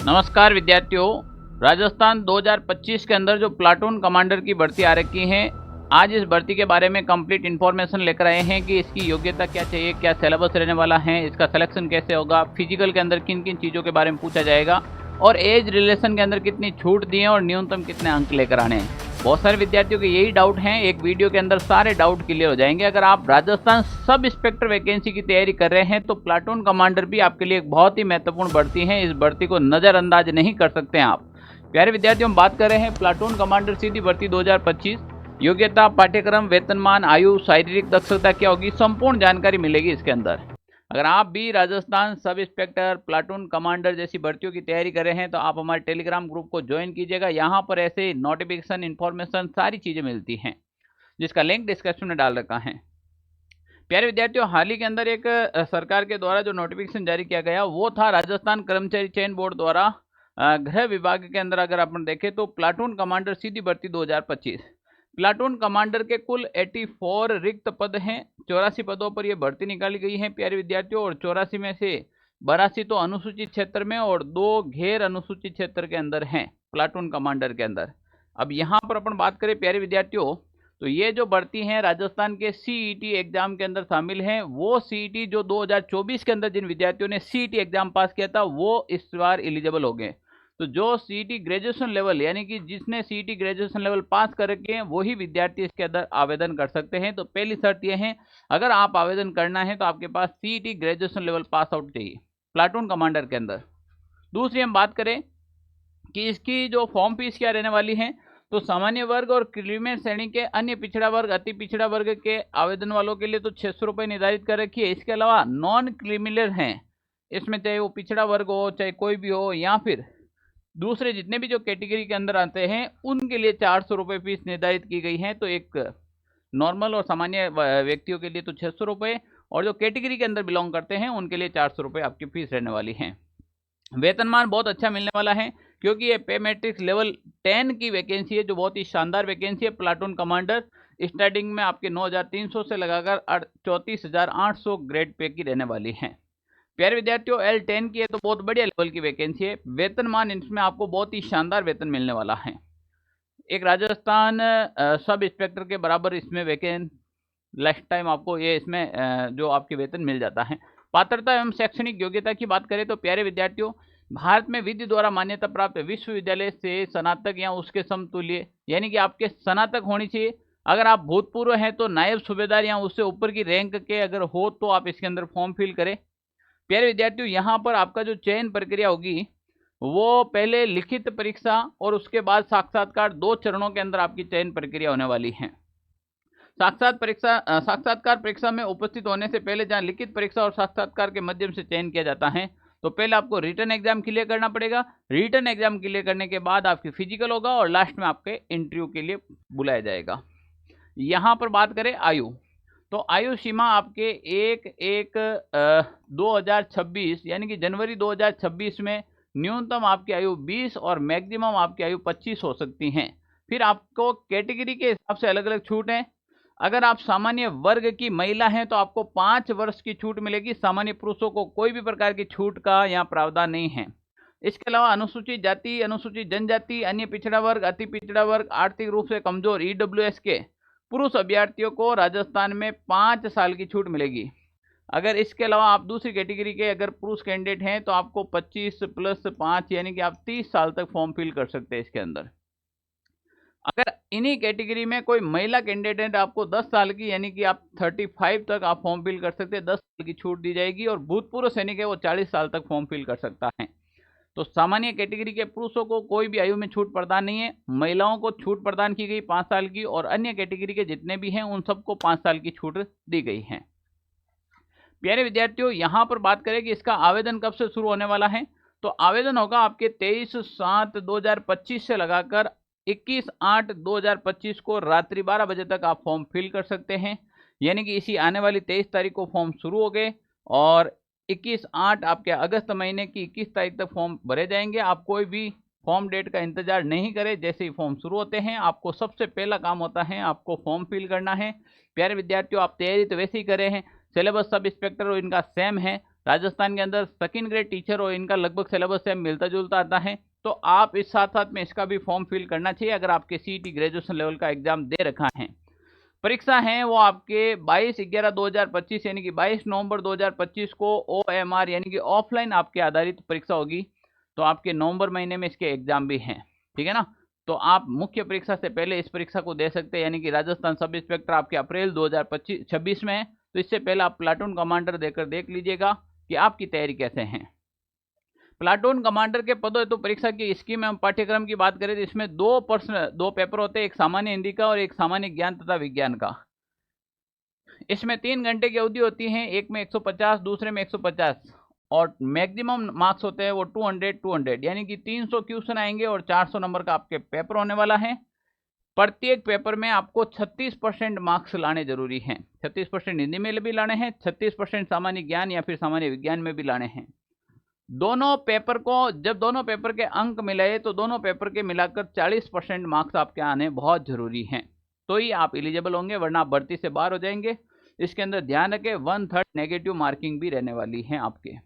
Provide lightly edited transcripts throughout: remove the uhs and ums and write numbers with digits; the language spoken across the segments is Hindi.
नमस्कार विद्यार्थियों। राजस्थान 2025 के अंदर जो प्लाटून कमांडर की भर्ती आ रखी है, आज इस भर्ती के बारे में कंप्लीट इन्फॉर्मेशन लेकर आए हैं कि इसकी योग्यता क्या चाहिए, क्या सिलेबस रहने वाला है, इसका सिलेक्शन कैसे होगा, फिजिकल के अंदर किन किन चीज़ों के बारे में पूछा जाएगा और एज रिलेशन के अंदर कितनी छूट दी है और न्यूनतम कितने अंक लेकर आने हैं। बहुत सारे विद्यार्थियों के यही डाउट हैं। एक वीडियो के अंदर सारे डाउट क्लियर हो जाएंगे। अगर आप राजस्थान सब इंस्पेक्टर वैकेंसी की तैयारी कर रहे हैं तो प्लाटून कमांडर भी आपके लिए एक बहुत ही महत्वपूर्ण भर्ती है। इस भर्ती को नज़रअंदाज नहीं कर सकते हैं आप। प्यारे विद्यार्थियों, हम बात कर रहे हैं प्लाटून कमांडर सीधी भर्ती 2025। योग्यता, पाठ्यक्रम, वेतनमान, आयु, शारीरिक दक्षता क्या होगी, संपूर्ण जानकारी मिलेगी इसके अंदर। अगर आप भी Rajasthan sub inspector, platoon commander जैसी भर्तियों की तैयारी कर रहे हैं तो आप हमारे टेलीग्राम ग्रुप को ज्वाइन कीजिएगा। यहाँ पर ऐसे नोटिफिकेशन, इन्फॉर्मेशन सारी चीज़ें मिलती हैं, जिसका लिंक डिस्क्रिप्शन में डाल रखा है। प्यारे विद्यार्थियों, हाल ही के अंदर एक सरकार के द्वारा जो नोटिफिकेशन जारी किया गया वो था राजस्थान कर्मचारी चयन बोर्ड द्वारा गृह विभाग के अंदर। अगर अपन देखें तो प्लाटून कमांडर सीधी भर्ती 2025, प्लाटून कमांडर के कुल 84 रिक्त पद हैं। 84 पदों पर यह भर्ती निकाली गई है प्यारे विद्यार्थियों, और 84 में से 82 तो अनुसूचित क्षेत्र में और 2 गैर अनुसूचित क्षेत्र के अंदर हैं प्लाटून कमांडर के अंदर। अब यहाँ पर अपन बात करें प्यारे विद्यार्थियों, तो ये जो भर्ती हैं राजस्थान के सीईटी एग्जाम के अंदर शामिल हैं। वो सीईटी जो 2024 के अंदर जिन विद्यार्थियों ने सीईटी एग्जाम पास किया था वो इस बार एलिजिबल हो गए। तो जो सीईटी ग्रेजुएशन लेवल, यानी कि जिसने सीईटी ग्रेजुएशन लेवल पास कर रखे हैं वही विद्यार्थी इसके अंदर आवेदन कर सकते हैं। तो पहली शर्त यह है, अगर आप आवेदन करना है तो आपके पास CET graduation level pass out चाहिए प्लाटून कमांडर के अंदर। दूसरी हम बात करें कि इसकी जो फॉर्म फीस क्या रहने वाली है, तो सामान्य वर्ग और क्रीमी श्रेणी के अन्य पिछड़ा वर्ग, अति पिछड़ा वर्ग के आवेदन वालों के लिए तो 600 रुपये निर्धारित कर रखी है। इसके अलावा नॉन क्रीमिलर हैं, इसमें चाहे वो पिछड़ा वर्ग हो, चाहे कोई भी हो, या फिर दूसरे जितने भी जो कैटेगरी के अंदर आते हैं उनके लिए 400 रुपये फीस निर्धारित की गई है। तो एक नॉर्मल और सामान्य व्यक्तियों के लिए तो 600 रुपये, और जो कैटेगरी के अंदर बिलोंग करते हैं उनके लिए 400 रुपये आपकी फीस रहने वाली है। वेतनमान बहुत अच्छा मिलने वाला है क्योंकि ये पे मैट्रिक्स लेवल 10 की वैकेंसी है, जो बहुत ही शानदार वैकेंसी है। प्लाटून कमांडर स्टार्टिंग में आपके 9,300 से लगाकर 34,800 ग्रेड पे की रहने वाली है। प्यारे विद्यार्थियों, L10 की है तो बहुत बढ़िया लेवल की वैकेंसी है। वेतनमान इसमें आपको बहुत ही शानदार वेतन मिलने वाला है। एक राजस्थान सब इंस्पेक्टर के बराबर इसमें लास्ट टाइम आपको ये इसमें जो आपके वेतन मिल जाता है। पात्रता एवं शैक्षणिक योग्यता की बात करें तो प्यारे विद्यार्थियों, भारत में विधि द्वारा मान्यता प्राप्त विश्वविद्यालय से स्नातक या उसके समतुल्य, यानी कि आपके स्नातक होनी चाहिए। अगर आप भूतपूर्व हैं तो नायब सूबेदार या उससे ऊपर की रैंक के अगर हो तो आप इसके अंदर फॉर्म फिल करें। प्यारे विद्यार्थियों, यहाँ पर आपका जो चयन प्रक्रिया होगी वो पहले लिखित परीक्षा और उसके बाद साक्षात्कार, 2 चरणों के अंदर आपकी चयन प्रक्रिया होने वाली है। साक्षात्कार परीक्षा में उपस्थित होने से पहले जहां लिखित परीक्षा और साक्षात्कार के माध्यम से चयन किया जाता है, तो पहले आपको रिटन एग्जाम क्लियर करना पड़ेगा। रिटन एग्जाम क्लियर करने के बाद आपकी फिजिकल होगा और लास्ट में आपके इंटरव्यू के लिए बुलाया जाएगा। यहाँ पर बात करें आयु, तो आयु सीमा आपके 1/1/2026 यानी कि जनवरी 2026 में न्यूनतम आपकी आयु 20 और मैक्सिमम आपकी आयु 25 हो सकती हैं। फिर आपको कैटेगरी के हिसाब से अलग अलग छूट हैं। अगर आप सामान्य वर्ग की महिला हैं तो आपको 5 वर्ष की छूट मिलेगी। सामान्य पुरुषों को कोई भी प्रकार की छूट का यहाँ प्रावधान नहीं है। इसके अलावा अनुसूचित जाति, अनुसूचित जनजाति, अन्य पिछड़ा वर्ग, अति पिछड़ा वर्ग, आर्थिक रूप से कमजोर EWS के पुरुष अभ्यर्थियों को राजस्थान में 5 साल की छूट मिलेगी। अगर इसके अलावा आप दूसरी कैटेगरी के अगर पुरुष कैंडिडेट हैं तो आपको 25 + 5 यानी कि आप 30 साल तक फॉर्म फिल कर सकते हैं इसके अंदर। अगर इन्हीं कैटेगरी में कोई महिला कैंडिडेट है तो आपको 10 साल की, यानी कि आप 35 तक आप फॉर्म फिल कर सकते हैं, 10 साल की छूट दी जाएगी। और भूतपूर्व सैनिक है वो 40 साल तक फॉर्म फिल कर सकता है। तो सामान्य कैटेगरी के पुरुषों को कोई भी आयु में छूट प्रदान नहीं है। महिलाओं को छूट प्रदान की गई 5 साल की, और अन्य कैटेगरी के जितने भी हैं उन सबको 5 साल की छूट दी गई है। प्यारे विद्यार्थियों, यहाँ पर बात करें कि इसका आवेदन कब से शुरू होने वाला है, तो आवेदन होगा आपके 23/7/2025 से लगाकर 21/8/2025 को रात्रि 12 बजे तक आप फॉर्म फिल कर सकते हैं। यानी कि इसी आने वाली 23 तारीख को फॉर्म शुरू हो गए और 21/8 आपके अगस्त महीने की 21 तारीख तक फॉर्म भरे जाएंगे। आप कोई भी फॉर्म डेट का इंतजार नहीं करें, जैसे ही फॉर्म शुरू होते हैं आपको सबसे पहला काम होता है आपको फॉर्म फिल करना है। प्यारे विद्यार्थियों, आप तैयारी तो वैसे ही कर रहे हैं, सिलेबस सब इंस्पेक्टर और इनका सेम है। राजस्थान के अंदर सेकंड ग्रेड टीचर और इनका लगभग सिलेबस से मिलता जुलता आता है, तो आप इस साथ साथ में इसका भी फॉर्म फिल करना चाहिए अगर आपके सीईटी ग्रेजुएशन लेवल का एग्जाम दे रखा है। परीक्षा है वो आपके 22/11/2025 यानी कि 22 नवंबर 2025 को OMR यानी कि ऑफलाइन आपके आधारित परीक्षा होगी। तो आपके नवंबर महीने में इसके एग्जाम भी हैं, ठीक है ना। तो आप मुख्य परीक्षा से पहले इस परीक्षा को दे सकते हैं, यानी कि राजस्थान सब इंस्पेक्टर आपके अप्रैल 2026 में है, तो इससे पहले आप प्लाटून कमांडर देकर देख लीजिएगा कि आपकी तैयारी कैसे है। प्लाटून कमांडर के पदों हेतु परीक्षा की स्कीम एवं पाठ्यक्रम की बात करें तो इसमें दो पेपर होते हैं, एक सामान्य हिंदी का और एक सामान्य ज्ञान तथा विज्ञान का। इसमें 3 घंटे की अवधि होती है, एक में 150, दूसरे में 150 और मैक्सिमम मार्क्स होते हैं वो 200 यानी कि 300 क्वेश्चन आएंगे और 400 नंबर का आपके पेपर होने वाला है। प्रत्येक पेपर में आपको 36% मार्क्स लाने जरूरी हैं। 36% हिंदी में भी लाने हैं, 36% सामान्य ज्ञान या फिर सामान्य विज्ञान में भी लाने हैं। दोनों पेपर को जब दोनों पेपर के अंक मिलाए तो दोनों पेपर के मिलाकर 40% मार्क्स आपके आने बहुत जरूरी हैं, तो ही आप एलिजिबल होंगे, वरना आप भर्ती से बाहर हो जाएंगे। इसके अंदर ध्यान रखें 1/3 नेगेटिव मार्किंग भी रहने वाली है आपके।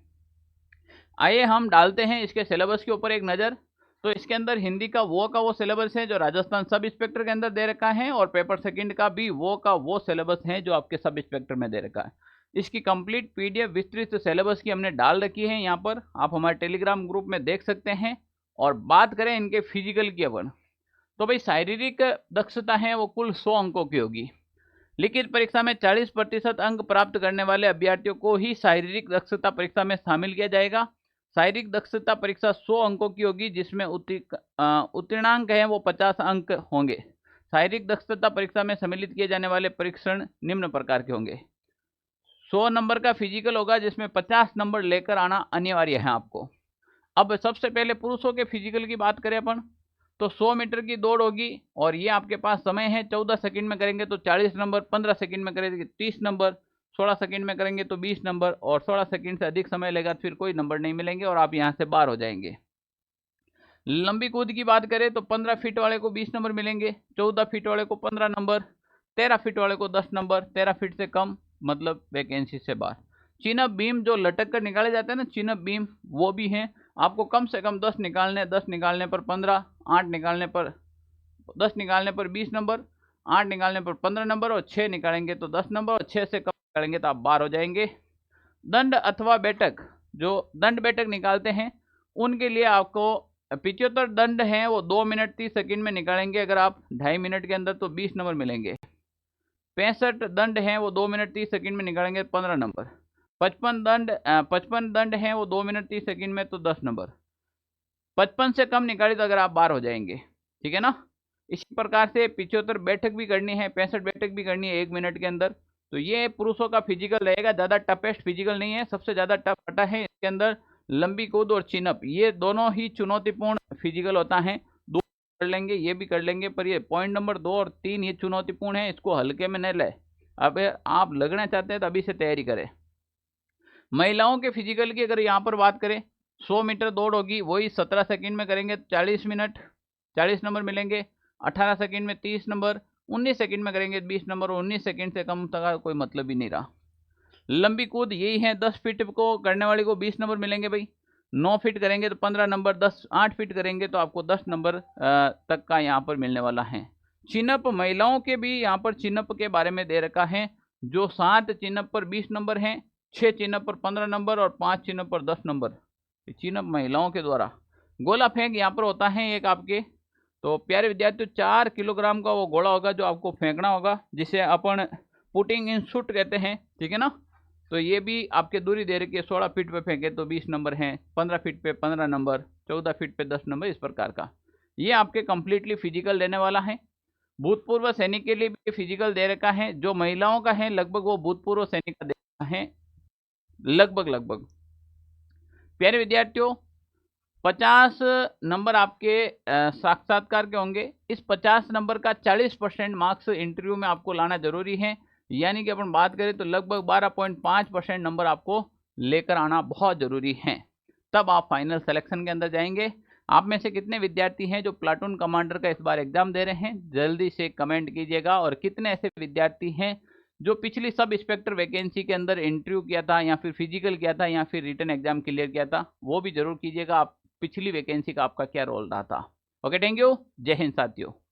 आइए हम डालते हैं इसके सिलेबस के ऊपर एक नज़र। तो इसके अंदर हिंदी का वो सिलेबस है जो राजस्थान सब इंस्पेक्टर के अंदर दे रखा है, और पेपर सेकंड का भी वो सिलेबस है जो आपके सब इंस्पेक्टर में दे रखा है। इसकी कंप्लीट PDF विस्तृत सिलेबस की हमने डाल रखी है, यहाँ पर आप हमारे टेलीग्राम ग्रुप में देख सकते हैं। और बात करें इनके फिजिकल की अपन, तो भाई शारीरिक दक्षता है वो कुल 100 अंकों की होगी। लिखित परीक्षा में 40% अंक प्राप्त करने वाले अभ्यर्थियों को ही शारीरिक दक्षता परीक्षा में शामिल किया जाएगा। शारीरिक दक्षता परीक्षा 100 अंकों की होगी, जिसमें उत्तीर्णांक है वो 50 अंक होंगे। शारीरिक दक्षता परीक्षा में सम्मिलित किए जाने वाले परीक्षण निम्न प्रकार के होंगे। 100 नंबर का फिजिकल होगा, जिसमें 50 नंबर लेकर आना अनिवार्य है आपको। अब सबसे पहले पुरुषों के फिजिकल की बात करें अपन, तो 100 मीटर की दौड़ होगी और ये आपके पास समय है 14 सेकंड में करेंगे तो 40 नंबर, 15 सेकंड में करेंगे 30 नंबर, 16 सेकंड में करेंगे तो 20 नंबर, और 16 सेकंड से अधिक समय लेगा फिर कोई नंबर नहीं मिलेंगे और आप यहाँ से बाहर हो जाएंगे। लंबी कूद की बात करें तो 15 फीट वाले को 20 नंबर मिलेंगे, 14 फीट वाले को 15 नंबर, 13 फीट वाले को 10 नंबर, 13 फीट से कम मतलब वैकेंसी से बाहर। चिनअप बीम जो लटक कर निकाले जाते हैं ना, चिनअप बीम, वो भी हैं। आपको कम से कम 10 निकालने, 10 निकालने पर 15, 8 निकालने पर 10 निकालने पर 20 नंबर, 8 निकालने पर 15 नंबर और 6 निकालेंगे तो 10 नंबर, और 6 से कम निकालेंगे तो आप बाहर हो जाएंगे। दंड अथवा बैठक, जो दंड बैठक निकालते हैं उनके लिए आपको 75 दंड हैं वो 2 मिनट 30 सेकंड में निकालेंगे, अगर आप 2.5 मिनट के अंदर तो 20 नंबर मिलेंगे। 65 दंड हैं वो 2 मिनट 30 सेकंड में निकालेंगे 15 नंबर। 55 दंड हैं वो 2 मिनट 30 सेकंड में तो 10 नंबर। 55 से कम निकाली तो अगर आप बाहर हो जाएंगे, ठीक है ना। इसी प्रकार से 75 बैठक भी करनी है, 65 बैठक भी करनी है 1 मिनट के अंदर। तो ये पुरुषों का फिजिकल रहेगा, ज़्यादा टफेस्ट फिजिकल नहीं है। सबसे ज़्यादा टफ हटा है इसके अंदर लंबी कूद और चिनअप, ये दोनों ही चुनौतीपूर्ण फिजिकल होता है। दो कर लेंगे, ये भी कर लेंगे, पर ये पॉइंट नंबर 2 और 3 ये चुनौतीपूर्ण है, इसको हल्के में न ले। अब आप लगना चाहते हैं तो अभी से तैयारी करें। महिलाओं के फिजिकल की अगर यहाँ पर बात करें, 100 मीटर दौड़ होगी, वही 17 सेकंड में करेंगे 40 मिनट, 40 नंबर मिलेंगे। 18 सेकंड में 30 नंबर, 19 सेकंड में करेंगे 20 नंबर, और 19 सेकंड से कम तक कोई मतलब ही नहीं रहा। लंबी कूद यही है, 10 फीट को करने वाले को 20 नंबर मिलेंगे भाई। 9 फीट करेंगे तो 15 नंबर, 8 फीट करेंगे तो आपको 10 नंबर तक का यहाँ पर मिलने वाला है। चिनअप महिलाओं के भी यहाँ पर चिनअप के बारे में दे रखा है, जो 7 चिनअप पर 20 नंबर हैं, 6 चिनअप पर 15 नंबर और 5 चिनअप पर 10 नंबर। चिनअप महिलाओं के द्वारा। गोला फेंक यहाँ पर होता है एक आपके, तो प्यारे विद्यार्थियों 4 किलोग्राम का वो गोला होगा जो आपको फेंकना होगा, जिसे अपन पुटिंग इन शूट कहते हैं, ठीक है ना। तो ये भी आपके दूरी दे रखी है, 16 फीट पे फेंके तो 20 नंबर हैं, 15 फीट पे 15 नंबर, 14 फीट पे 10 नंबर, इस प्रकार का ये आपके कंप्लीटली फिजिकल देने वाला है। भूतपूर्व सैनिक के लिए भी फिजिकल दे रखा है, जो महिलाओं का है लगभग वो भूतपूर्व सैनिक का दे रखा है लगभग। प्यारे विद्यार्थियों 50 नंबर आपके साक्षात्कार के होंगे। इस 50 नंबर का 40% मार्क्स इंटरव्यू में आपको लाना जरूरी है, यानी कि अपन बात करें तो लगभग 12.5% नंबर आपको लेकर आना बहुत जरूरी है, तब आप फाइनल सिलेक्शन के अंदर जाएंगे। आप में से कितने विद्यार्थी हैं जो प्लाटून कमांडर का इस बार एग्जाम दे रहे हैं, जल्दी से कमेंट कीजिएगा। और कितने ऐसे विद्यार्थी हैं जो पिछली सब इंस्पेक्टर वैकेंसी के अंदर इंटरव्यू किया था या फिर फिजिकल किया था या फिर रिटन एग्जाम क्लियर किया था, वो भी जरूर कीजिएगा। आप पिछली वैकेंसी का आपका क्या रोल रहा था। Okay, thank you. जय हिंद साथियों।